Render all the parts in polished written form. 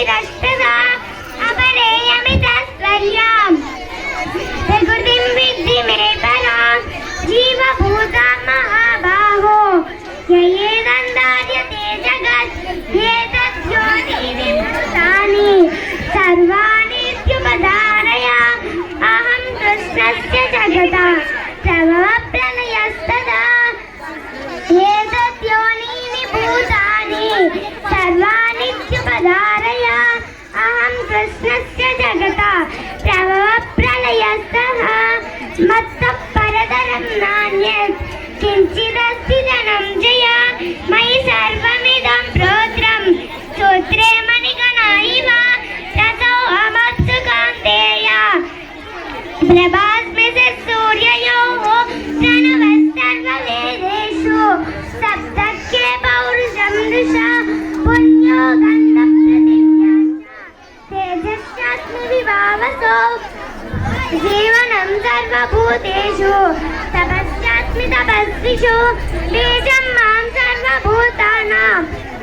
ज्योतिरष्टदा अपरेयमितस्वर्याम् प्रकृतिं विद्धि मे परां जीवभूता महाबाहो ययेदन्दार्यते जगत् एतज्ज्योतिर्विभूतानि सर्वाणीत्युपधारय अहं कृष्णस्य जगता प्रभवप्रलयस्तदा एतद्योनीनि भूतानि सर्वाणीत्युपधारय अहं कृष्णस्य जगता प्रभवप्रलयस्तः मत्तः परतरं नान्यत् किञ्चिदस्ति धनञ्जय मयि सर्वमिदं प्रोत्रं सूत्रे मणिगणा इव रसो अमत्सु कान्तेय प्रभास्मि सूर्ययोः प्रणवस्सर्ववेदेषु सप्तके पौरुषं दृशा पुण्यो गन्धप्रतिज्ञा तेजस्यास्मि विभावसो जीवनं सर्वभूतेषु तपस्यास्मि तपस्विषु बीजं मां सर्वभूतानां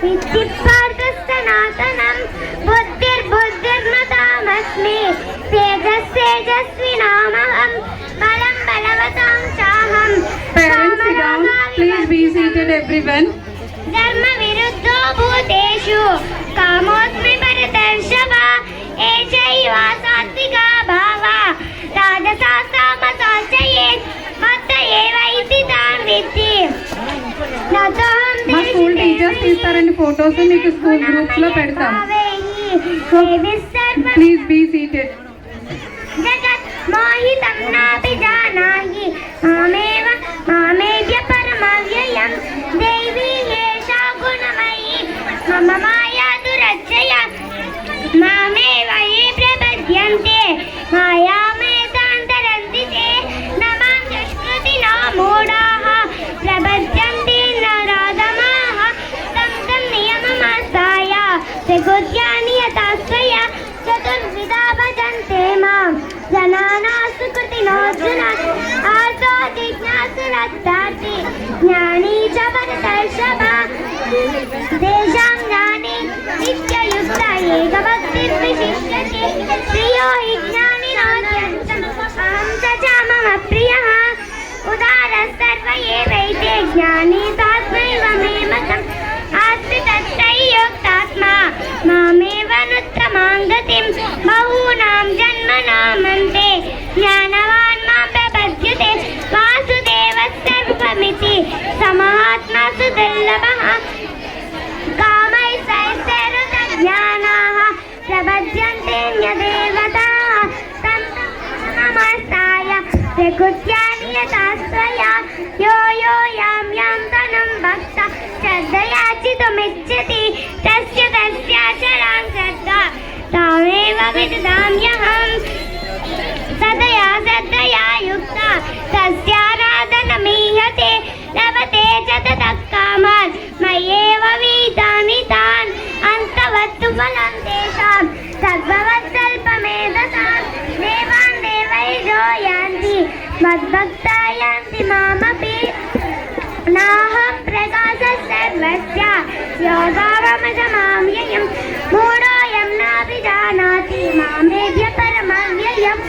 विद्धि पार्थ सनातनं बुद्धिर्बुद्धिर्मतामस्मि तेजस्तेजस्विनामहं बलं बलवतां चाहं Parents, sit down. Please be seated, everyone. धर्म विरुद्धो भूतेषु कामोऽस्मि भरतर्षभा एषैवा सात्विका भावा राजसासामसाचयेत् मत्त एव इति तान् विद्धि మా స్కూల్ టీచర్స్ తీస్తారండి ఫోటోస్ మీకు స్కూల్ గ్రూప్స్ లో పెడతాం. Please be seated. జగత్ మోహితం నాపి జానాహి మామేవ మామేభ్య పరమవ్యయం దేవీ ఏషా గుణమయీ మమ మాయా దురచ్చయ మామేవ ఏ ప్రపద్యంతే మాయామేతాంతరంతి తే నమాం దుష్కృతినో మూఢాః ప్రపద్యంతే నరాధమాః తం తం నియమమాస్తాయ ప్రకృత్యాని యథాస్వయ చతుర్విధా భజन्ते మాం జనానాసు కృతినోర్జున ఆర్తో జిజ్ఞాసురత్తార్థి జ్ఞానీ చ భరతర్షభ తేషాం జ్ఞానే నిత్యయుక్త ఏకభక్తిర్విశిష్యతే ప్రియో హి జ్ఞానినాద్యంతం అహం చ మమ ప్రియః ఉదార సర్వ ఏవైతే జ్ఞానీ తాత్మైవ మే మతం ఆస్తి తత్రైయోక్తాత్మా మామేవ నుత్తమాం గతిం బహూనాం జన్మనామంతే జ్ఞానవాన్ మాం ప్రపద్యతే వాసుదేవः సర్వమితి సమహాత్మా సుదుర్లభः కామైస్తైస్తైరుతజ్ఞానాः ప్రపద్యంతేన్యదేవతాः తం నమస్తాయ ప్రకృత్యాని యథాస్వయా యో యో యాం యాం తనుం భక్త శ్రద్ధయా చితుమిచ్చతి తస్య తస్యాచరాం శ్రద్ధా తామేవ విదదామ్యహం సదయా శ్రద్ధయా యుక్త తస్యారాధనమీహతే లభతే చ తతః కామాన్ మయ్యేవ వీతాని తాన్ అంతవత్తు ఫలం తేషాం తద్భవత్సల్పమేధసాం దేవాన్ దేవైజో యాంతి మద్భక్తా యాంతి మామపి నాహం ప్రకాశ సర్వస్య యోగావమజమామ్యయం మూఢోయం నాభిజానాతి మామేభ్య పరమవ్యయం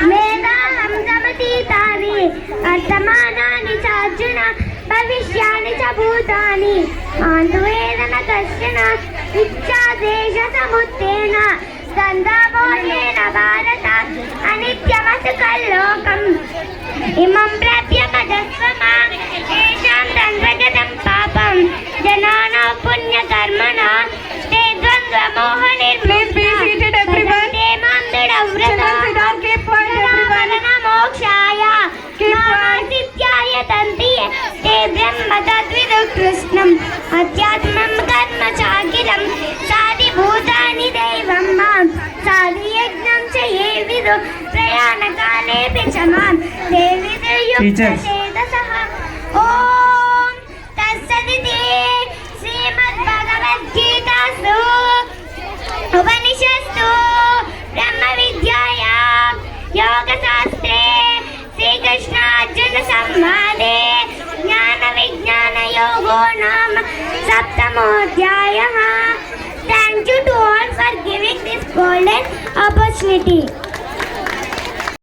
వేదాహం సమతీతాని వర్తమానాని చార్జున భవిష్యాని చ భూతాని మాంతు వేద న కశ్చన ఇచ్ఛాదేశ సముత్తేన గంధబోధేన భారత అనిత్యమసు కల్లోకం ఇమం ప్రాప్యమదస్వ మాం ఏషాం తంద్వగతం పాపం జనానా పుణ్యకర్మణా తే ద్వంద్వమోహ Please be seated, everyone. తే మాం దృఢవ్రతా Keep quiet, everyone. మోక్షాయ మామాసిత్యాయ తంతి తే బ్రహ్మ తద్విదు కృష్ణం అధ్యాత్మం కర్మ చాకిలం సాది భూతాని దైవం మాం సాది యజ్ఞం చ ఏ విదు ప్రయాణకాలేపి చ మాం దేవిదు యుక్తచేతసః ఓం తత్సదితి శ్రీమద్భగవద్గీతాసు ఉపనిషత్తు బ్రహ్మ విద్యాయాం యోగశాస్త్రే శ్రీకృష్ణార్జున సంవాదే జ్ఞాన విజ్ఞాన యోగో నామ సప్తమోధ్యాయః. Thank you golden opportunity.